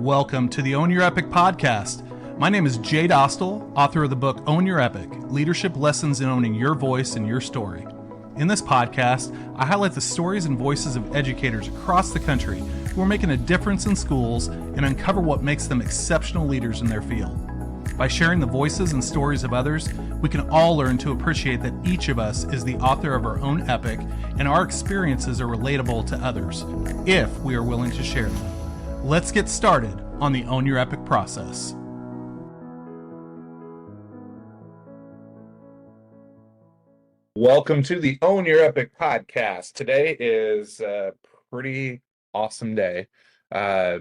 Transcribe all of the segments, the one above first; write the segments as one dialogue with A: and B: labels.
A: welcome to the Own Your Epic podcast. My name is Jay Dostal, author of the book Own Your Epic, Leadership Lessons in Owning Your Voice and Your Story. In this podcast, I highlight the stories and voices of educators across the country who are making a difference in schools and uncover what makes them exceptional leaders in their field. By sharing the voices and stories of others, we can all learn to appreciate that each of us is the author of our own epic and our experiences are relatable to others, if we are willing to share them. Let's get started on the Own Your Epic process. Welcome to the Own Your Epic podcast. Today is a pretty awesome day. I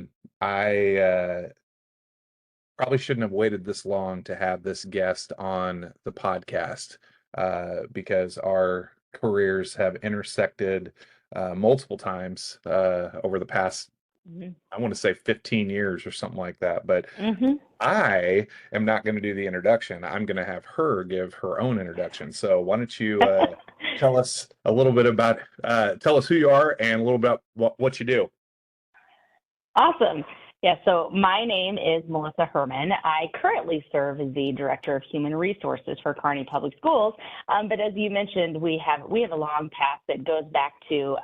A: probably shouldn't have waited this long to have this guest on the podcast because our careers have intersected multiple times over the past, I want to say 15 years or something like that. But I am not going to do the introduction. I'm going to have her give her own introduction. So why don't you tell us a little bit about, tell us who you are and a little bit about what you do.
B: Awesome. Yeah, so my name is Melissa Herrmann. I currently serve as the Director of Human Resources for Kearney Public Schools. But as you mentioned, we have a long path that goes back to,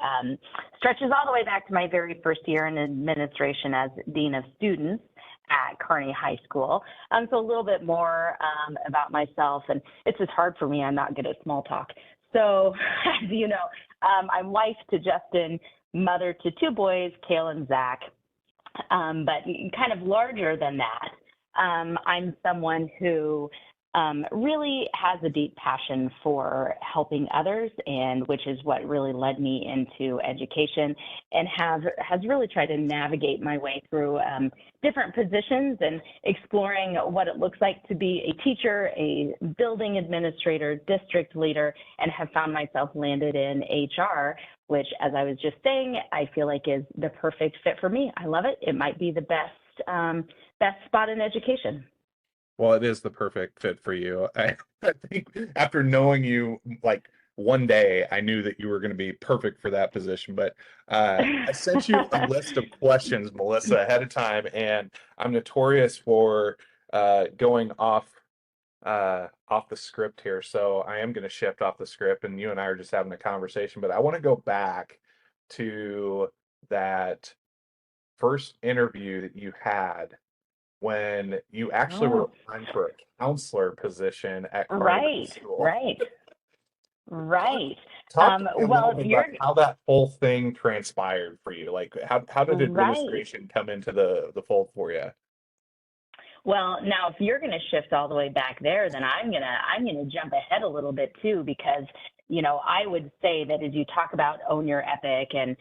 B: stretches all the way back to my very first year in administration as Dean of Students at Kearney High School. So a little bit more about myself, and it's just hard for me. I'm not good at small talk. So as you know, I'm wife to Justin, mother to two boys, Kale and Zach. But kind of larger than that, I'm someone who really has a deep passion for helping others, and which is what really led me into education, and has really tried to navigate my way through different positions and exploring what it looks like to be a teacher, a building administrator, district leader, and have found myself landed in HR, which, as I was just saying, I feel like is the perfect fit for me. I love it. It might be the best spot in education.
A: Well, it is the perfect fit for you. I think after knowing you like one day, I knew that you were going to be perfect for that position. But I sent you a list of questions, Melissa, ahead of time, and I'm notorious for going off the script here. So I am going to shift off the script, and you and I are just having a conversation. But I want to go back to that first interview that you had when you actually were applying for a counselor position at Kearney School.
B: Right.
A: Talk to me a little bit about how that whole thing transpired for you. Like, how did administration come into the fold for you?
B: Well, now if you're going to shift all the way back there, then I'm gonna jump ahead a little bit too, because I would say that as you talk about Own Your Epic and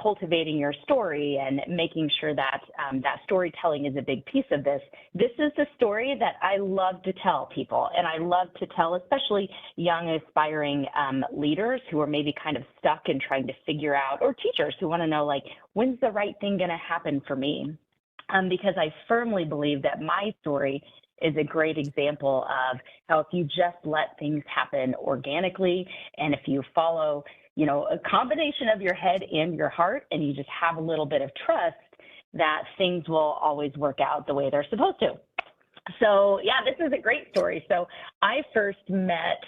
B: cultivating your story and making sure that that storytelling is a big piece of this. This is the story that I love to tell people, and I love to tell especially young aspiring leaders who are maybe kind of stuck and trying to figure out, or teachers who want to know, like, when's the right thing going to happen for me? Because I firmly believe that my story is a great example of how if you just let things happen organically, and if you follow, a combination of your head and your heart, and you just have a little bit of trust, that things will always work out the way they're supposed to. So yeah, this is a great story. So I first met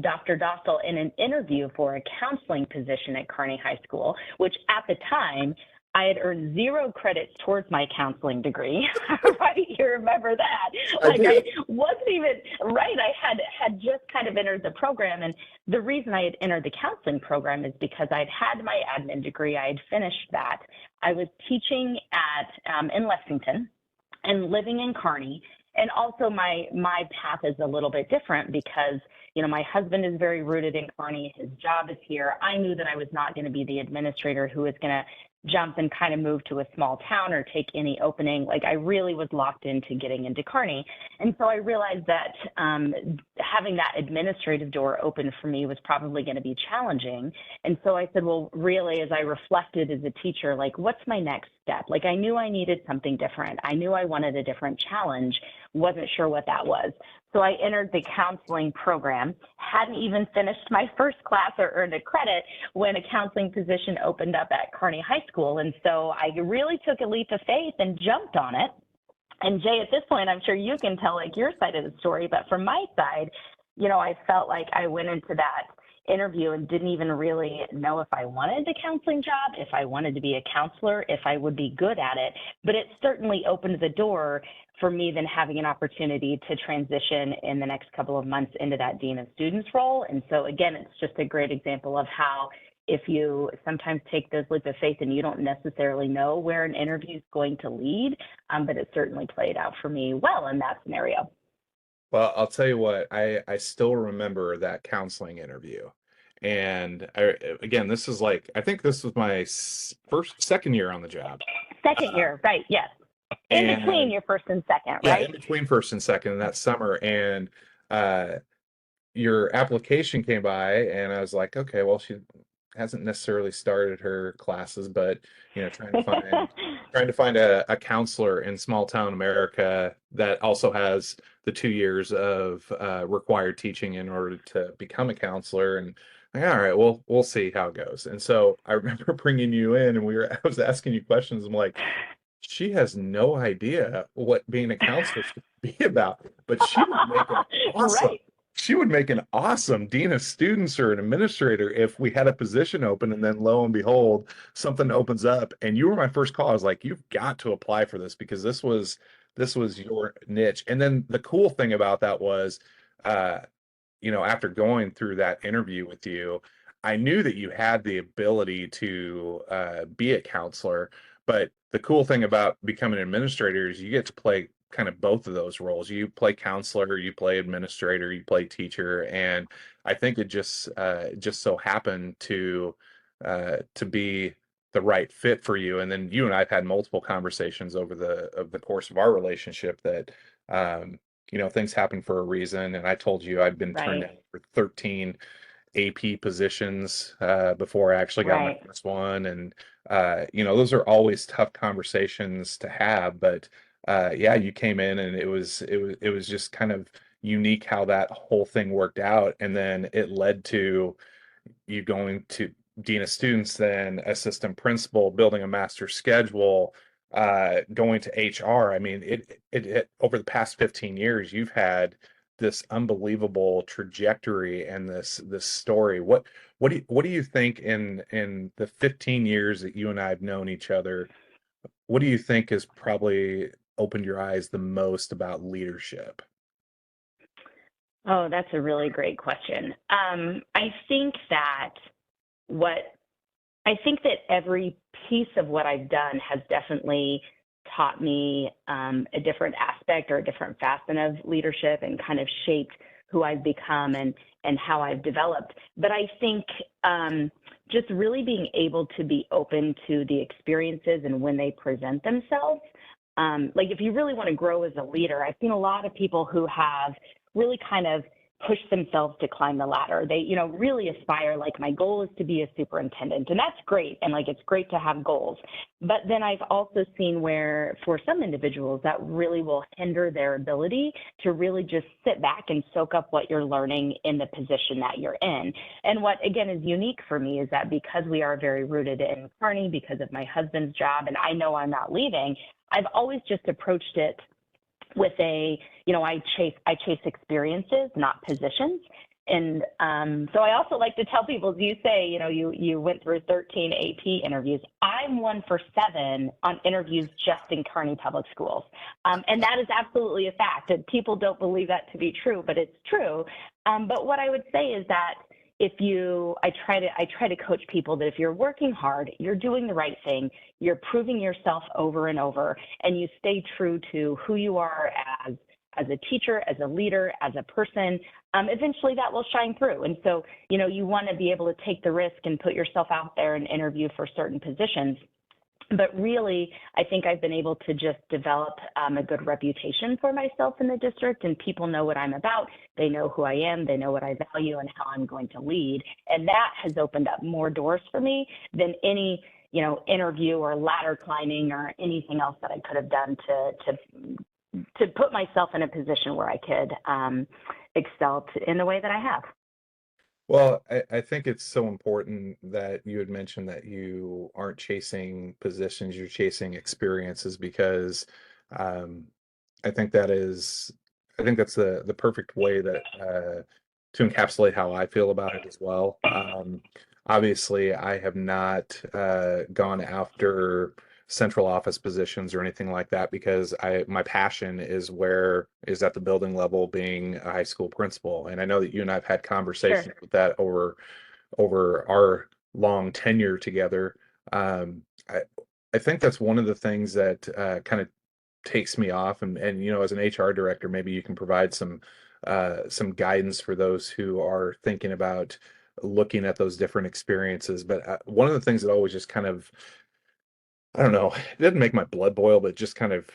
B: Dr. Dostal in an interview for a counseling position at Kearney High School, which at the time, I had earned 0 credits towards my counseling degree. Right? You remember that? I wasn't even, right, I had just kind of entered the program. And the reason I had entered the counseling program is because I'd had my admin degree. I had finished that. I was teaching in Lexington and living in Kearney. And also my path is a little bit different because, my husband is very rooted in Kearney. His job is here. I knew that I was not going to be the administrator who was going to jump and kind of move to a small town or take any opening. Like, I really was locked into getting into Kearney. And so I realized that having that administrative door open for me was probably going to be challenging. And so I said, well, really, as I reflected as a teacher, like, what's my next step? Like, I knew I needed something different. I knew I wanted a different challenge. wasn't sure what that was. So I entered the counseling program, hadn't even finished my first class or earned a credit when a counseling position opened up at Kearney High School. And so I really took a leap of faith and jumped on it. And Jay, at this point, I'm sure you can tell like your side of the story, but from my side, you know, I felt like I went into that interview and didn't even really know if I wanted the counseling job, if I wanted to be a counselor, if I would be good at it. But it certainly opened the door for me then having an opportunity to transition in the next couple of months into that Dean of Students role. And so again, it's just a great example of how if you sometimes take those leap of faith and you don't necessarily know where an interview is going to lead, but it certainly played out for me well in that scenario.
A: Well, I'll tell you what, I still remember that counseling interview. And again, this is like, I think this was my second year on the job.
B: Second year, right, yes. In between
A: And
B: your first and second,
A: yeah,
B: right?
A: in between first and second in that summer. And uh, your application came by, and I was like, okay, well, she hasn't necessarily started her classes, but you know, trying to find a counselor in small town America that also has the 2 years of required teaching in order to become a counselor. And like, all right, well, we'll see how it goes. And so I remember bringing you in, and I was asking you questions. I'm like, she has no idea what being a counselor should be about, but
B: Right.
A: she would make an awesome dean of students or an administrator if we had a position open, and then lo and behold, something opens up. And you were my first call. I was like, you've got to apply for this because this was your niche. And then the cool thing about that was, uh, you know, after going through that interview with you, I knew that you had the ability to be a counselor. But the cool thing about becoming an administrator is you get to play kind of both of those roles. You play counselor, you play administrator, you play teacher, and I think it just so happened to be the right fit for you. And then you and I've had multiple conversations over the course of our relationship that um, you know, things happen for a reason. And I told you I'd been turned
B: Right,
A: down for 13 AP positions before I actually got my
B: right.
A: first one. And you know, those are always tough conversations to have. But yeah, you came in, and it was just kind of unique how that whole thing worked out. And then it led to you going to dean of students, then assistant principal, building a master schedule, going to HR. I mean, it over the past 15 years, you've had this unbelievable trajectory and this story. What do you think in the 15 years that you and I have known each other, what do you think has probably opened your eyes the most about leadership?
B: Oh, that's a really great question. I think that what I think that every piece of what I've done has definitely taught me a different aspect or a different facet of leadership and kind of shaped who I've become and how I've developed. But I think just really being able to be open to the experiences and when they present themselves. Like if you really want to grow as a leader, I've seen a lot of people who have really kind of pushed themselves to climb the ladder. They, you know, really aspire, like my goal is to be a superintendent, and that's great. And like, it's great to have goals. But then I've also seen where for some individuals that really will hinder their ability to really just sit back and soak up what you're learning in the position that you're in. And what, again, is unique for me is that because we are very rooted in Kearney, because of my husband's job, and I know I'm not leaving, I've always just approached it with a, you know, I chase experiences, not positions. And so I also like to tell people, as you say, you know, you went through 13 AP interviews. I'm 1 for 7 on interviews just in Kearney Public Schools. And that is absolutely a fact. And people don't believe that to be true, but it's true. But what I would say is that I try to coach people that if you're working hard, you're doing the right thing, you're proving yourself over and over, and you stay true to who you are as a teacher, as a leader, as a person, eventually that will shine through. And so, you know, you want to be able to take the risk and put yourself out there and interview for certain positions. But really, I think I've been able to just develop a good reputation for myself in the district, and people know what I'm about. They know who I am. They know what I value and how I'm going to lead. And that has opened up more doors for me than any, you know, interview or ladder climbing or anything else that I could have done to to put myself in a position where I could excel in the way that I have.
A: Well, I think it's so important that you had mentioned that you aren't chasing positions, you're chasing experiences because um, I think that is, I think that's the perfect way that to encapsulate how I feel about it as well. Obviously, I have not gone after central office positions or anything like that because my passion is at the building level, being a high school principal, and I know that you and I've had
B: Sure.
A: conversations with that over our long tenure together. Um, I I think that's one of the things that kind of takes me off, and as an HR director, maybe you can provide some guidance for those who are thinking about looking at those different experiences. But one of the things that always just kind of, I don't know, it doesn't make my blood boil, but just kind of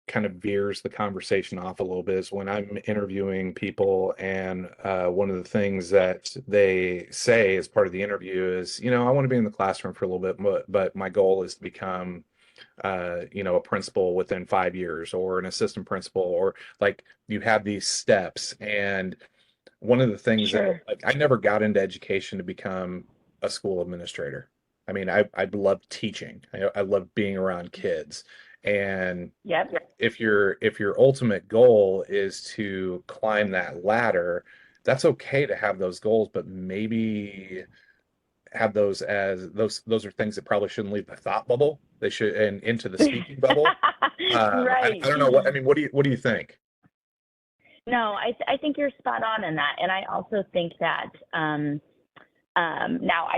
A: kind of veers the conversation off a little bit is when I'm interviewing people, and one of the things that they say as part of the interview is, I want to be in the classroom for a little bit, but my goal is to become a principal within 5 years, or an assistant principal, or like you have these steps. And one of the things that,
B: Sure.
A: like, I never got into education to become a school administrator. I mean, I love teaching. I love being around kids. And
B: Yep.
A: if your ultimate goal is to climb that ladder, that's okay to have those goals, but maybe have those as those are things that probably shouldn't leave the thought bubble. They should, and into the speaking bubble. I
B: Right.
A: don't know what I mean. What do you think?
B: No, I think you're spot on in that, and I also think that now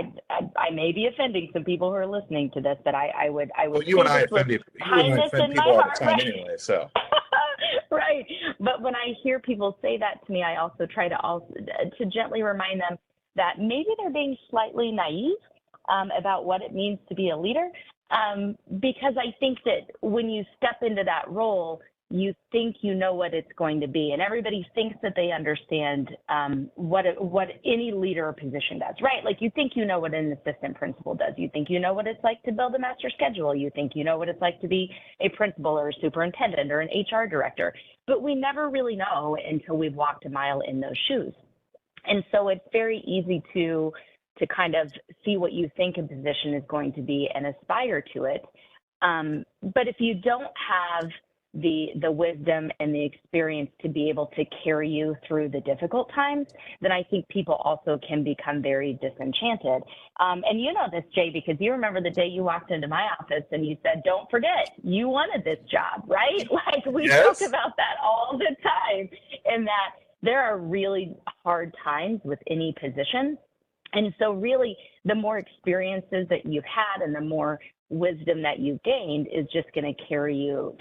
B: I may be offending some people who are listening to this, but I
A: Well,
B: would
A: you
B: say
A: and I
B: this with
A: offend you and I
B: kindness
A: offend
B: in my
A: people all the
B: heart,
A: time
B: right?
A: anyway. So
B: Right. But when I hear people say that to me, I also try to gently remind them that maybe they're being slightly naive about what it means to be a leader. Because I think that when you step into that role, you think you know what it's going to be, and everybody thinks that they understand what any leader position does, right? Like, you think you know what an assistant principal does. You think you know what it's like to build a master schedule. You think you know what it's like to be a principal or a superintendent or an HR director. But we never really know until we've walked a mile in those shoes. And so it's very easy to kind of see what you think a position is going to be and aspire to it. But if you don't have the wisdom and the experience to be able to carry you through the difficult times, then I think people also can become very disenchanted. And you know this, Jay, because you remember the day you walked into my office and you said, "Don't forget, you wanted this job," right? Like, we joke
A: yes,
B: about that all the time, and that there are really hard times with any position. And so really, the more experiences that you've had and the more wisdom that you've gained is just going to carry you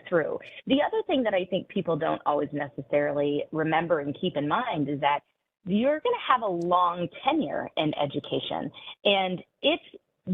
B: through. The other thing that I think people don't always necessarily remember and keep in mind is that you're going to have a long tenure in education, and it's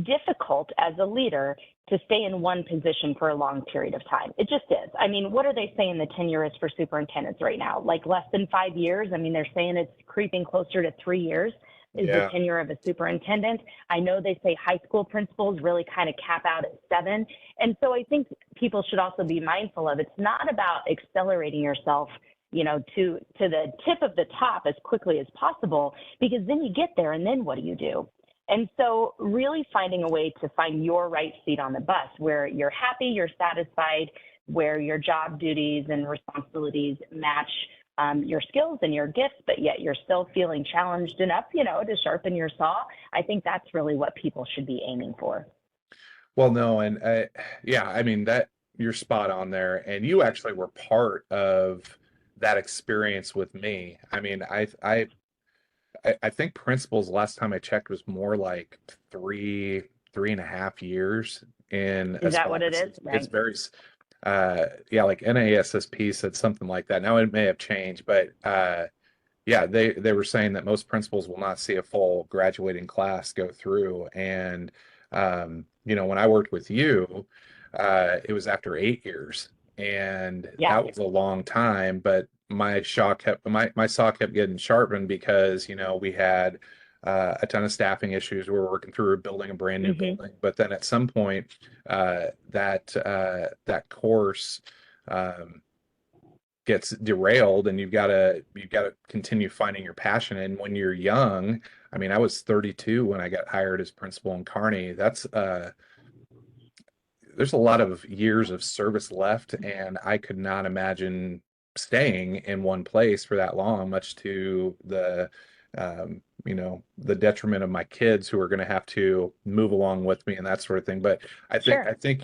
B: difficult as a leader to stay in one position for a long period of time. It just is. I mean, what are they saying the tenure is for superintendents right now? Like, less than 5 years? I mean, they're saying it's creeping closer to 3 years is the
A: yeah.
B: tenure of a superintendent. I know they say high school principals really kind of cap out at 7. And so I think people should also be mindful of, it's not about accelerating yourself, to the tip of the top as quickly as possible, because then you get there and then what do you do? And so really finding a way to find your right seat on the bus where you're happy, you're satisfied, where your job duties and responsibilities match your skills and your gifts, but yet you're still feeling challenged enough, to sharpen your saw. I think that's really what people should be aiming for.
A: Well, no, and yeah, I mean that you're spot on there, and you actually were part of that experience with me. I mean, I think principals last time I checked was more like 3.5 years in a
B: Is that
A: spot.
B: what it
A: It's
B: is?
A: it's, it's
B: Right.
A: very yeah, like NASSP said something like that. Now it may have changed, but yeah, they were saying that most principals will not see a full graduating class go through. And when I worked with you, it was after 8 years, and
B: Yeah.
A: that was a long time. But my saw kept getting sharpened because we had a ton of staffing issues. We were working through building a brand new
B: Hmm.
A: building, but then at some point, that course um, gets derailed, and you've got to continue finding your passion. And when you're young, I mean, I was 32 when I got hired as principal in Kearney. That's There's a lot of years of service left, and I could not imagine staying in one place for that long, much to the detriment of my kids who are going to have to move along with me and that sort of thing. But
B: Sure.
A: I think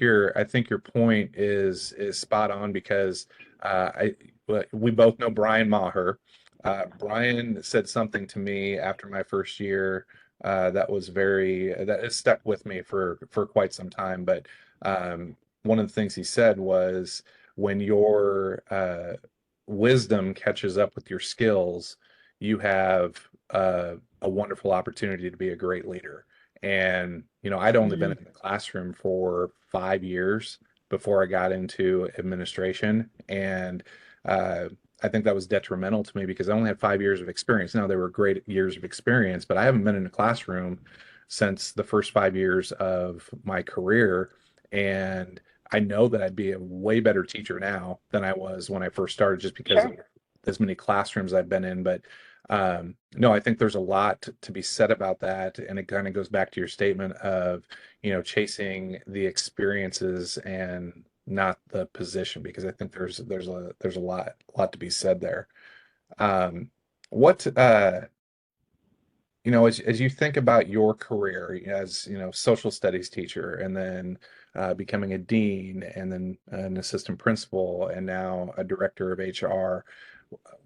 A: your point is spot on because I well, we both know Brian Maher. Brian said something to me after my first year that has stuck with me for quite some time. But one of the things he said was when your wisdom catches up with your skills, you have a wonderful opportunity to be a great leader. And, I'd only been
B: Mm.
A: in the classroom for 5 years before I got into administration. And uh, I think that was detrimental to me because I only had 5 years of experience. Now, they were great years of experience, but I haven't been in a classroom since the first 5 years of my career. And I know that I'd be a way better teacher now than I was when I first started just because of
B: Sure.
A: as many classrooms I've been in. But no, I think there's a lot to be said about that. And it kind of goes back to your statement of, chasing the experiences and not the position, because I think there's a lot to be said there. What as you think about your career as social studies teacher, and then becoming a dean, and then an assistant principal, and now a director of HR,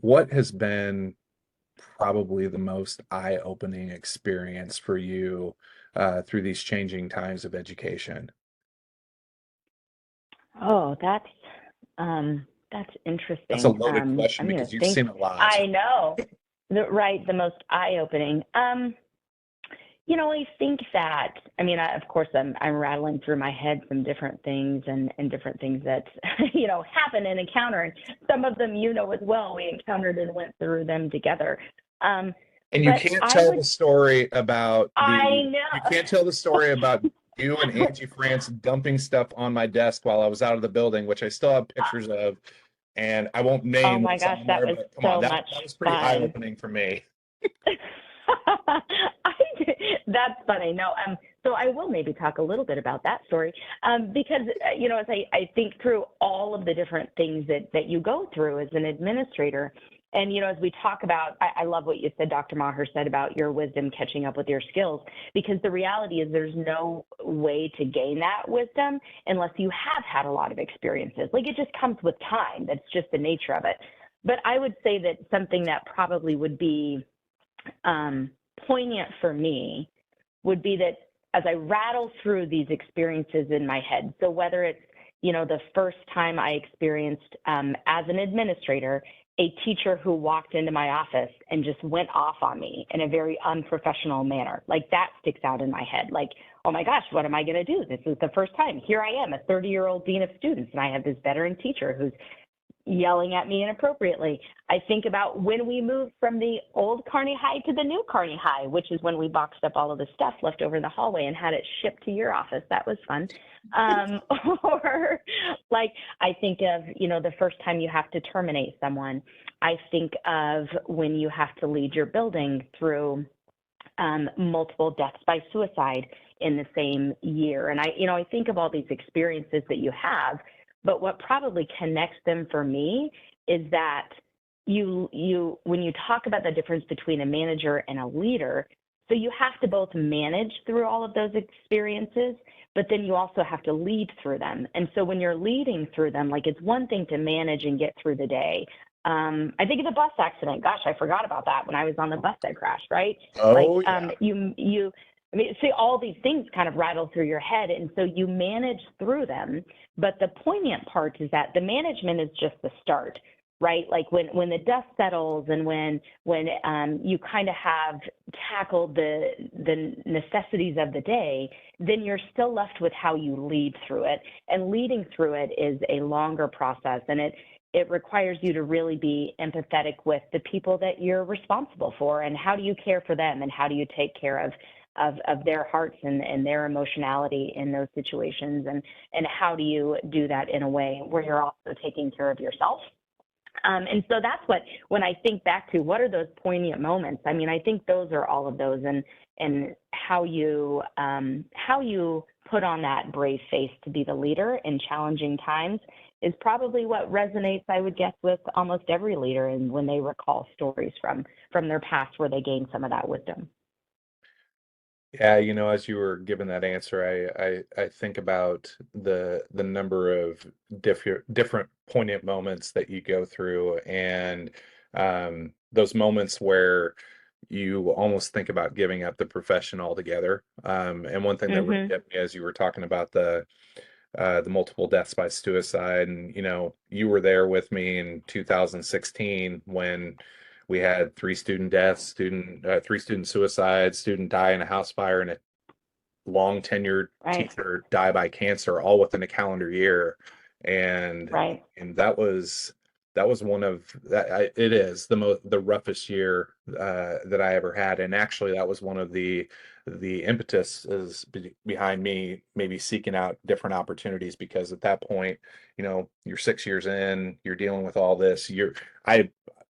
A: what has been probably the most eye-opening experience for you through these changing times of education?
B: Oh, that's
A: That's a
B: interesting.
A: loaded question
B: I'm gonna
A: because you've
B: think.
A: seen a lot.
B: I know. The most eye-opening. I think that, I mean, of course, I'm rattling through my head some different things and different things that, happen and encounter. And some of them, as well, we encountered and went through them together. Um,
A: And
B: but I
A: you
B: know.
A: can't tell the story about you and Angie France dumping stuff on my desk while I was out of the building, which I still have pictures of, and I won't
B: Oh
A: name
B: my
A: what's
B: gosh,
A: on
B: that
A: there,
B: was
A: but come on,
B: so
A: that
B: much
A: that was pretty
B: fun.
A: eye-opening for me.
B: I, that's funny. No, so I will maybe talk a little bit about that story, because as I think through all of the different things that you go through as an administrator, and as we talk about, I love what you said, Dr. Maher said about your wisdom catching up with your skills, because the reality is there's no way to gain that wisdom unless you have had a lot of experiences. Like it just comes with time. That's just the nature of it. But I would say that something that probably would be um, poignant for me would be that as I rattle through these experiences in my head, so whether it's, the first time I experienced as an administrator, a teacher who walked into my office and just went off on me in a very unprofessional manner, like that sticks out in my head. Like, oh my gosh, what am I going to do? This is the first time. Here I am, a 30-year-old dean of students, and I have this veteran teacher who's yelling at me inappropriately. I think about when we moved from the old Kearney High to the new Kearney High, which is when we boxed up all of the stuff left over in the hallway and had it shipped to your office. That was fun. Um, or like I think of, the first time you have to terminate someone. I think of when you have to lead your building through multiple deaths by suicide in the same year. And I think of all these experiences that you have, but what probably connects them for me is that when you talk about the difference between a manager and a leader, so you have to both manage through all of those experiences, but then you also have to lead through them. And so when you're leading through them, like it's one thing to manage and get through the day. I think of the bus accident. Gosh, I forgot about that when I was on the bus that crashed, right? Like
A: Oh yeah.
B: I mean, see, all these things kind of rattle through your head, and so you manage through them. But the poignant part is that the management is just the start, right? Like when the dust settles and when you kind of have tackled the necessities of the day, then you're still left with how you lead through it. And leading through it is a longer process, and it requires you to really be empathetic with the people that you're responsible for, and how do you care for them, and how do you take care of their hearts and their emotionality in those situations, and how do you do that in a way where you're also taking care of yourself. And so that's what, when I think back to what are those poignant moments, I mean, I think those are all of those, and how you put on that brave face to be the leader in challenging times is probably what resonates, I would guess, with almost every leader, and when they recall stories from their past where they gained some of that wisdom.
A: Yeah, as you were given that answer, I think about the number of different poignant moments that you go through, and those moments where you almost think about giving up the profession altogether. And one thing that really
B: Mhm.
A: hit me as you were talking about the multiple deaths by suicide, and you were there with me in 2016 when we had three student suicides, student die in a house fire, and a long tenured
B: Right.
A: teacher die by cancer, all within a calendar year. and
B: Right.
A: and that was one of it is the roughest year that I ever had. And actually that was one of the impetus is behind me maybe seeking out different opportunities, because at that point, you're 6 years in, you're dealing with all this. I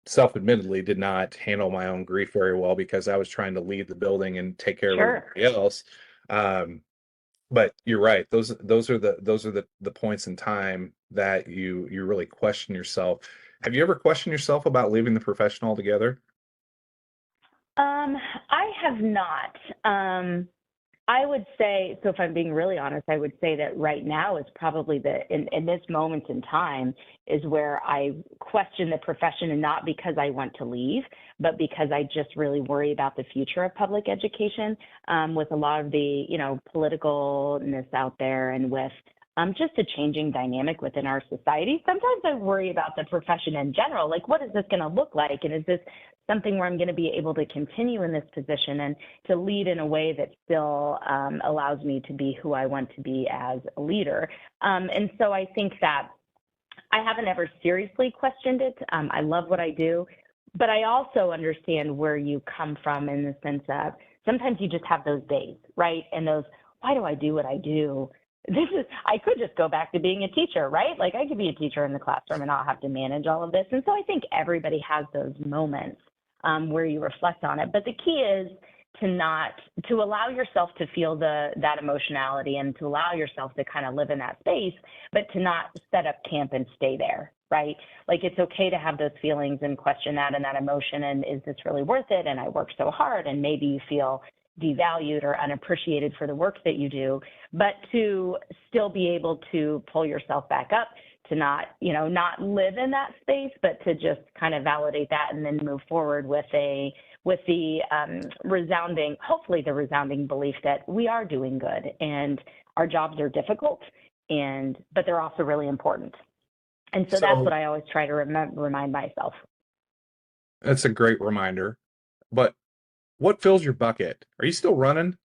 A: self-admittedly did not handle my own grief very well, because I was trying to lead the building and take care of
B: Sure.
A: everybody else. Um, but you're right. Those are the points in time that you really question yourself. Have you ever questioned yourself about leaving the profession altogether?
B: Um, I have not. I would say, so if I'm being really honest, I would say that right now is probably in this moment in time is where I question the profession, and not because I want to leave, but because I just really worry about the future of public education, with a lot of the, politicalness out there, and with just a changing dynamic within our society. Sometimes I worry about the profession in general, like what is this going to look like? And is this something where I'm going to be able to continue in this position and to lead in a way that still allows me to be who I want to be as a leader? And so I think that I haven't ever seriously questioned it. I love what I do, but I also understand where you come from, in the sense of sometimes you just have those days, right? And those, why do I do what I do? I could just go back to being a teacher, right? Like I could be a teacher in the classroom and not have to manage all of this. And so I think everybody has those moments where you reflect on it. But the key is to allow yourself to feel that emotionality, and to allow yourself to kind of live in that space, but to not set up camp and stay there, right? Like it's okay to have those feelings and question that and that emotion, and is this really worth it? And I work so hard, and maybe you feel devalued or unappreciated for the work that you do, but to still be able to pull yourself back up, to not live in that space, but to just kind of validate that and then move forward with the hopefully the resounding belief that we are doing good, and our jobs are difficult, but they're also really important. And so that's what
A: So
B: I always try to remind myself.
A: that's a great reminder. But what fills your bucket? Are you still running?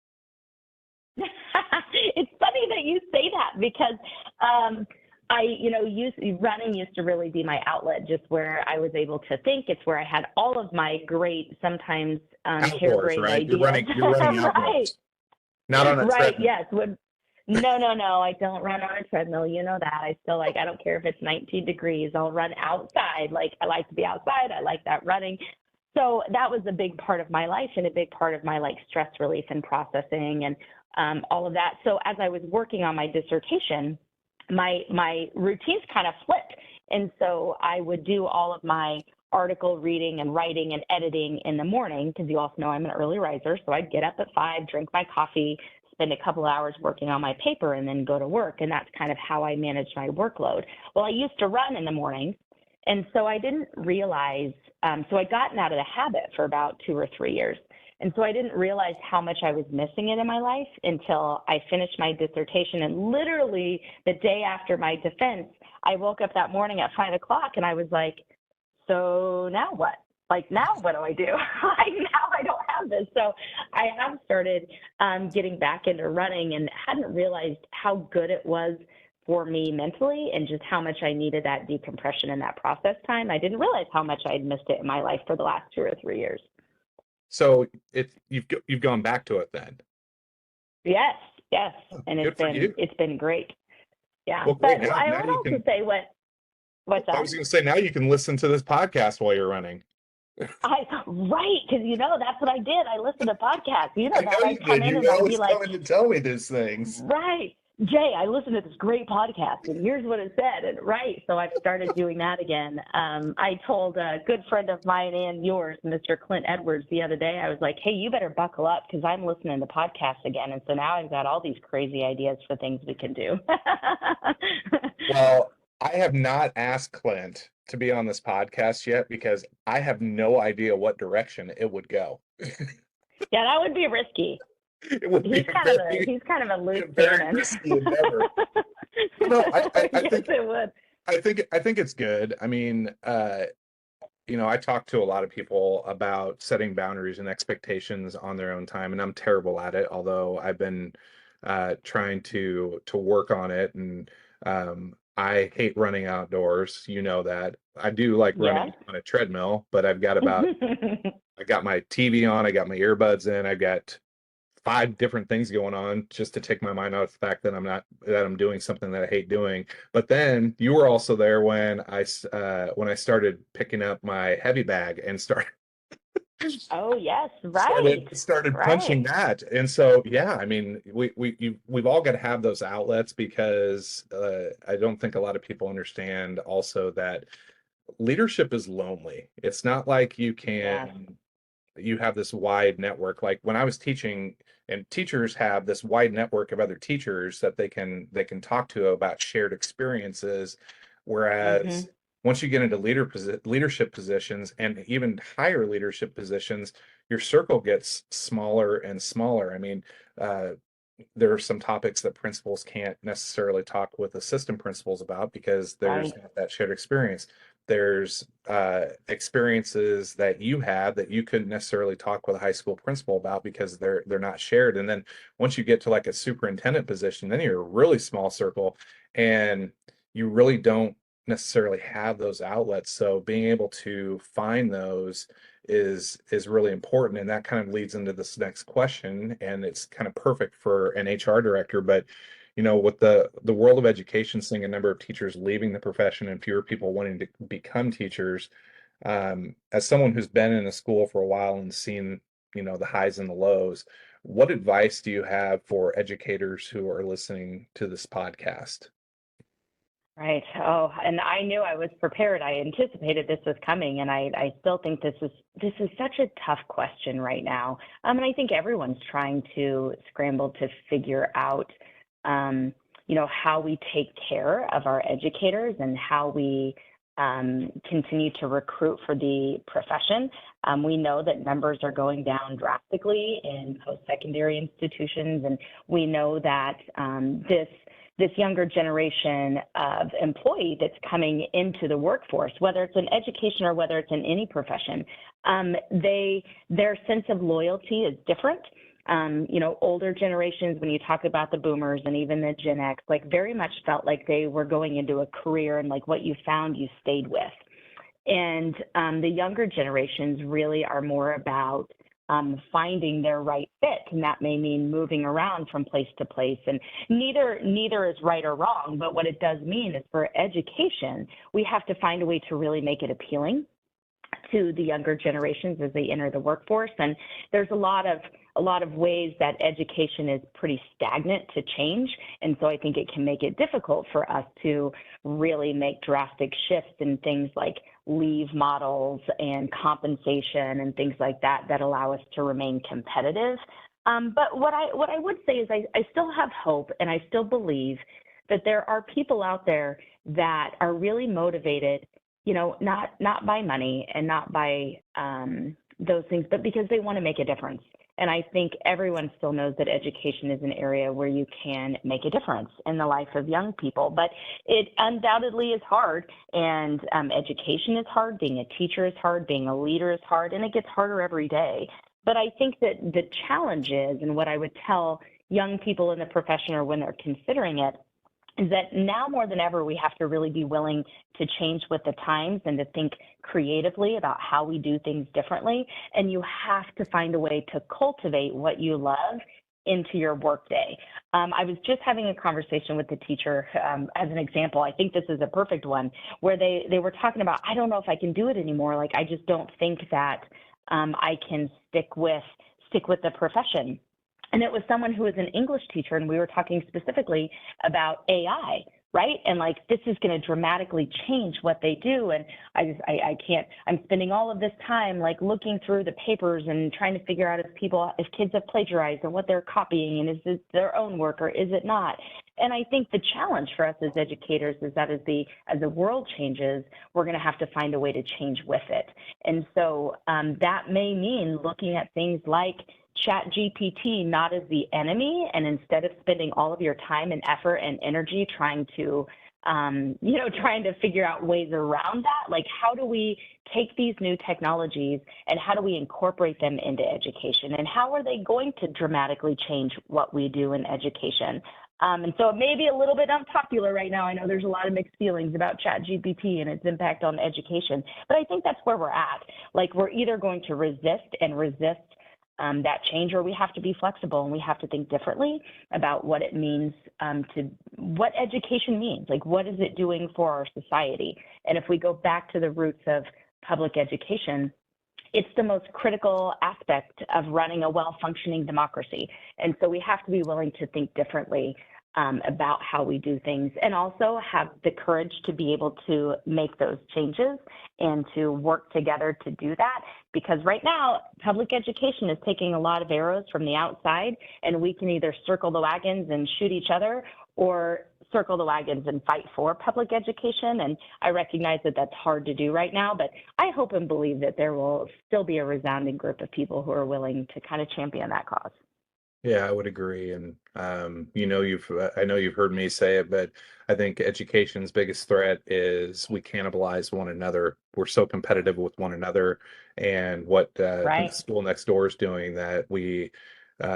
B: It's funny that you say that, because running used to really be my outlet, just where I was able to think. It's where I had all of my great, sometimes
A: Outdoors,
B: harebrained
A: right? You're
B: ideas.
A: running
B: Right,
A: outdoors, not on a
B: right,
A: treadmill.
B: yes. No, I don't run on a treadmill. You know that. I still I don't care if it's 19 degrees. I'll run outside. Like I like to be outside. I like that running. So that was a big part of my life, and a big part of my stress relief and processing, and all of that. So as I was working on my dissertation, my routines kind of flipped. And so I would do all of my article reading and writing and editing in the morning, because you also know I'm an early riser. So I'd get up at 5, drink my coffee, spend a couple hours working on my paper, and then go to work. And that's kind of how I managed my workload. Well, I used to run in the mornings, and so I didn't realize, so I'd gotten out of the habit for about 2 or 3 years. And so I didn't realize how much I was missing it in my life until I finished my dissertation. And literally the day after my defense, I woke up that morning at 5 o'clock and I was like, so now what? Like, now what do I do? Like, now I don't have this. So I have started getting back into running, and hadn't realized how good it was for me mentally, and just how much I needed that decompression and that process time. I didn't realize how much I'd missed it in my life for the last 2 or 3 years.
A: So you've gone back to it then.
B: Yes, yes,
A: Oh,
B: and
A: good for you.
B: it's been great. Yeah,
A: Well,
B: but
A: great. Now,
B: I
A: now
B: would
A: you
B: also
A: can.
B: say what's
A: I
B: that?
A: was going to say now you can listen to this podcast while you're running.
B: Right, because that's what I did. I listened to podcasts. You know
A: I
B: that
A: know you
B: I'd come
A: did.
B: in
A: You
B: and
A: were
B: I'd be
A: always
B: like,
A: coming to tell me these things.
B: right, Jay, I listened to this great podcast, and here's what it said. And right, so I've started doing that again. I told a good friend of mine and yours, Mr. Clint Edwards, the other day. I was like, hey, you better buckle up because I'm listening to podcasts again, and so now I've got all these crazy ideas for things we can do.
A: Well, I have not asked Clint to be on this podcast yet because I have no idea what direction it would go.
B: Yeah, that would be risky.
A: It would be a very,
B: He's kind of a loose
A: very
B: cannon.
A: risky endeavor. No,
B: Yes, it would.
A: I think it's good. I mean, I talk to a lot of people about setting boundaries and expectations on their own time, and I'm terrible at it, although I've been trying to work on it. And I hate running outdoors. You know that. I do like
B: Yes.
A: running on a treadmill, but I got my TV on, I got my earbuds in, I got five different things going on just to take my mind out of the fact that I'm doing something that I hate doing. But then you were also there when when I started picking up my heavy bag and
B: Oh, yes, right.
A: started
B: Right.
A: punching that. And so yeah, I mean we've all got to have those outlets because I don't think a lot of people understand also that leadership is lonely. It's not like
B: Yes.
A: you have this wide network. Like when I was teaching, and teachers have this wide network of other teachers that they can talk to about shared experiences. Whereas
B: Mhm.
A: once you get into leadership positions and even higher leadership positions, your circle gets smaller and smaller. I mean, uh, there are some topics that principals can't necessarily talk with assistant principals about because there's
B: Right.
A: not that shared experience. There's experiences that you have that you couldn't necessarily talk with a high school principal about because they're not shared. And then once you get to like a superintendent position, then you're a really small circle, and you really don't necessarily have those outlets. So being able to find those is really important, and that kind of leads into this next question, and it's kind of perfect for an HR director. But with the world of education seeing a number of teachers leaving the profession and fewer people wanting to become teachers, as someone who's been in a school for a while and seen the highs and the lows, what advice do you have for educators who are listening to this podcast?
B: Right. Oh, and I knew I was prepared. I anticipated this was coming, and I still think this is such a tough question right now. And I think everyone's trying to scramble to figure out, how we take care of our educators and how we continue to recruit for the profession. We know that numbers are going down drastically in post-secondary institutions, and we know that this younger generation of employee that's coming into the workforce, whether it's in education or whether it's in any profession, their sense of loyalty is different. Older generations, when you talk about the boomers and even the Gen X, like very much felt like they were going into a career and like what you found, you stayed with. And the younger generations really are more about finding their right fit, and that may mean moving around from place to place. And neither is right or wrong, but what it does mean is for education, we have to find a way to really make it appealing to the younger generations as they enter the workforce. And there's a lot of ways that education is pretty stagnant to change. And so I think it can make it difficult for us to really make drastic shifts in things like leave models and compensation and things like that allow us to remain competitive. But what I would say is I still have hope, and I still believe that there are people out there that are really motivated, not by money and not by those things, but because they want to make a difference. And I think everyone still knows that education is an area where you can make a difference in the life of young people, but it undoubtedly is hard. And education is hard, being a teacher is hard, being a leader is hard, and it gets harder every day. But I think that the challenge is, and what I would tell young people in the profession or when they're considering it, is that now more than ever, we have to really be willing to change with the times and to think creatively about how we do things differently. And you have to find a way to cultivate what you love into your workday. I was just having a conversation with the teacher as an example. I think this is a perfect one where they were talking about, I don't know if I can do it anymore. Like, I just don't think that I can stick with the profession. And it was someone who was an English teacher, and we were talking specifically about AI, right? And like, this is going to dramatically change what they do. And I can't, I'm spending all of this time like looking through the papers and trying to figure out if kids have plagiarized and what they're copying, and is it their own work or is it not? And I think the challenge for us as educators is that as the world changes, we're going to have to find a way to change with it. And so that may mean looking at things like ChatGPT not as the enemy, and instead of spending all of your time and effort and energy trying to figure out ways around that, like how do we take these new technologies and how do we incorporate them into education, and how are they going to dramatically change what we do in education? And so it may be a little bit unpopular right now. I know there's a lot of mixed feelings about ChatGPT and its impact on education, but I think that's where we're at. Like, we're either going to resist that change, or we have to be flexible and we have to think differently about what it means what education means. Like, what is it doing for our society? And if we go back to the roots of public education, it's the most critical aspect of running a well-functioning democracy. And so we have to be willing to think differently about how we do things, and also have the courage to be able to make those changes and to work together to do that. Because right now, public education is taking a lot of arrows from the outside, and we can either circle the wagons and shoot each other, or circle the wagons and fight for public education. And I recognize that that's hard to do right now, but I hope and believe that there will still be a resounding group of people who are willing to kind of champion that cause.
A: Yeah, I would agree. And I know you've heard me say it, but I think education's biggest threat is we cannibalize one another. We're so competitive with one another, and what the
B: Right.
A: school next door is doing, that we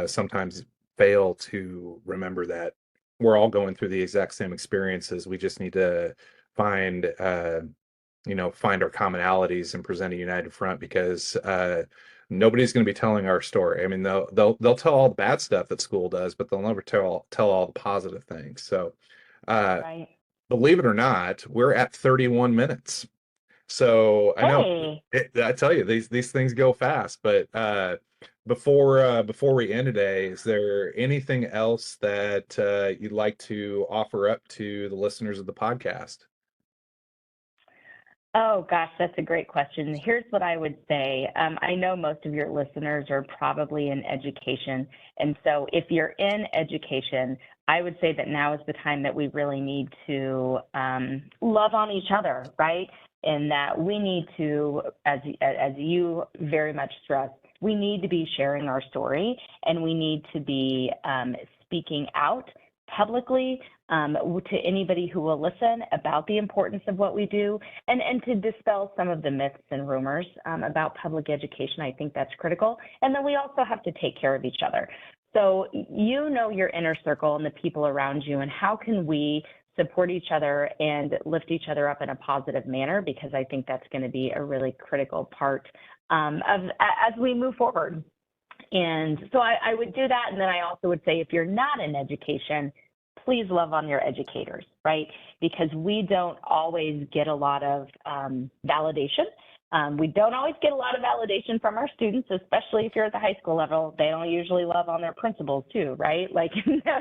A: sometimes fail to remember that we're all going through the exact same experiences. We just need to find find our commonalities and present a united front, because nobody's going to be telling our story. I mean, they'll tell all the bad stuff that school does, but they'll never tell all the positive things. So, uh,
B: Right.
A: believe it or not, we're at 31 minutes. So I know
B: Hey.
A: I tell you, these things go fast. But before we end today, is there anything else that you'd like to offer up to the listeners of the podcast?
B: Oh, gosh, that's a great question. Here's what I would say. I know most of your listeners are probably in education. And so if you're in education, I would say that now is the time that we really need to love on each other, right? And that we need to, as you very much stress, we need to be sharing our story, and we need to be speaking out publicly to anybody who will listen about the importance of what we do, and to dispel some of the myths and rumors about public education. I think that's critical. And then we also have to take care of each other. So you know your inner circle and the people around you, and how can we support each other and lift each other up in a positive manner, because I think that's going to be a really critical part as we move forward. And so I would do that. And then I also would say, if you're not in education, please love on your educators, right? Because we don't always get a lot of validation. We don't always get a lot of validation from our students, especially if you're at the high school level. They don't usually love on their principals too, right? Like,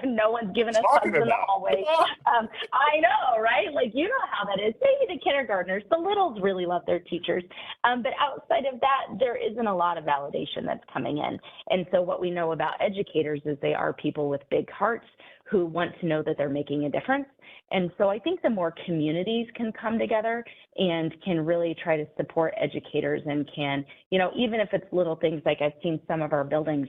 B: no one's giving us hugs in the hallway. I know, right? Like, you know how that is. Maybe the kindergartners, the littles really love their teachers. But outside of that, there isn't a lot of validation that's coming in. And so what we know about educators is they are people with big hearts who want to know that they're making a difference. And so I think the more communities can come together and can really try to support educators, and can, even if it's little things, like I've seen some of our buildings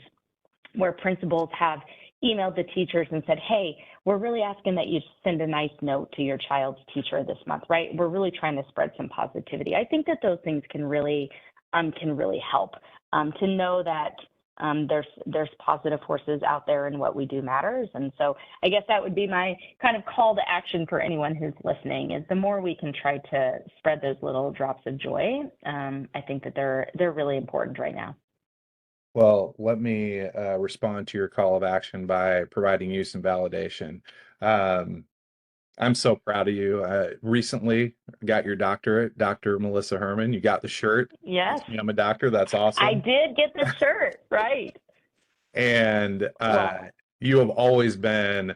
B: where principals have emailed the teachers and said, hey, we're really asking that you send a nice note to your child's teacher this month, right? We're really trying to spread some positivity. I think that those things can really help to know that there's positive forces out there, and what we do matters. And so I guess that would be my kind of call to action for anyone who's listening, is the more we can try to spread those little drops of joy, I think that they're really important right now.
A: Well, let me respond to your call of action by providing you some validation. Um, I'm so proud of you. Recently got your doctorate, Dr. Melissa Herrmann. You got the shirt.
B: Yes,
A: Tells me I'm a doctor. That's
B: I
A: awesome.
B: did get the shirt, right.
A: And
B: Well,
A: you have always been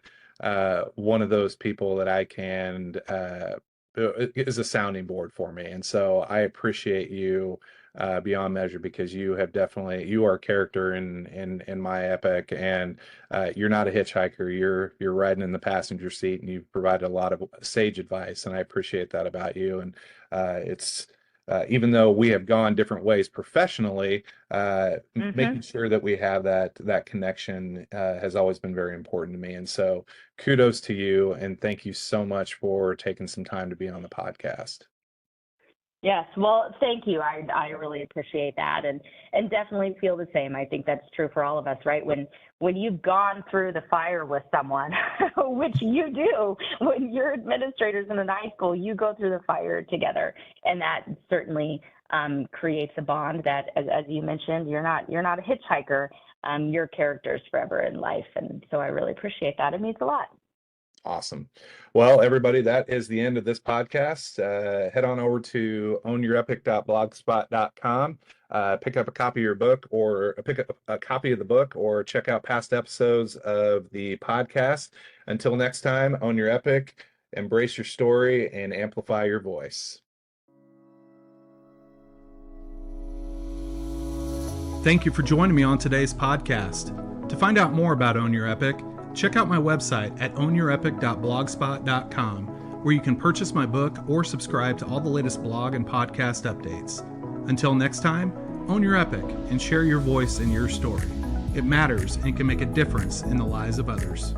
A: one of those people that I can is a sounding board for me. And so I appreciate you beyond measure, because you have definitely, you are a character in my epic, and you're not a hitchhiker. You're riding in the passenger seat, and you've provided a lot of sage advice, and I appreciate that about you. And it's even though we have gone different ways professionally,
B: hmm
A: making sure that we have that connection has always been very important to me. And so kudos to you, and thank you so much for taking some time to be on the podcast.
B: Yes, well, thank you. I really appreciate that, and definitely feel the same. I think that's true for all of us, right? When you've gone through the fire with someone, which you do, when you're administrators in a high school, you go through the fire together, and that certainly creates a bond that, as you mentioned, you're not a hitchhiker. Your characters forever in life, and so I really appreciate that. It means a lot.
A: Awesome. Well, everybody, that is the end of this podcast. Head on over to ownyourepic.blogspot.com. Pick up a copy of your book, or pick up a copy of the book, or check out past episodes of the podcast. Until next time, own your epic, embrace your story, and amplify your voice.
C: Thank you for joining me on today's podcast. To find out more about Own Your Epic, check out my website at ownyourepic.blogspot.com, where you can purchase my book or subscribe to all the latest blog and podcast updates. Until next time, own your epic and share your voice and your story. It matters and can make a difference in the lives of others.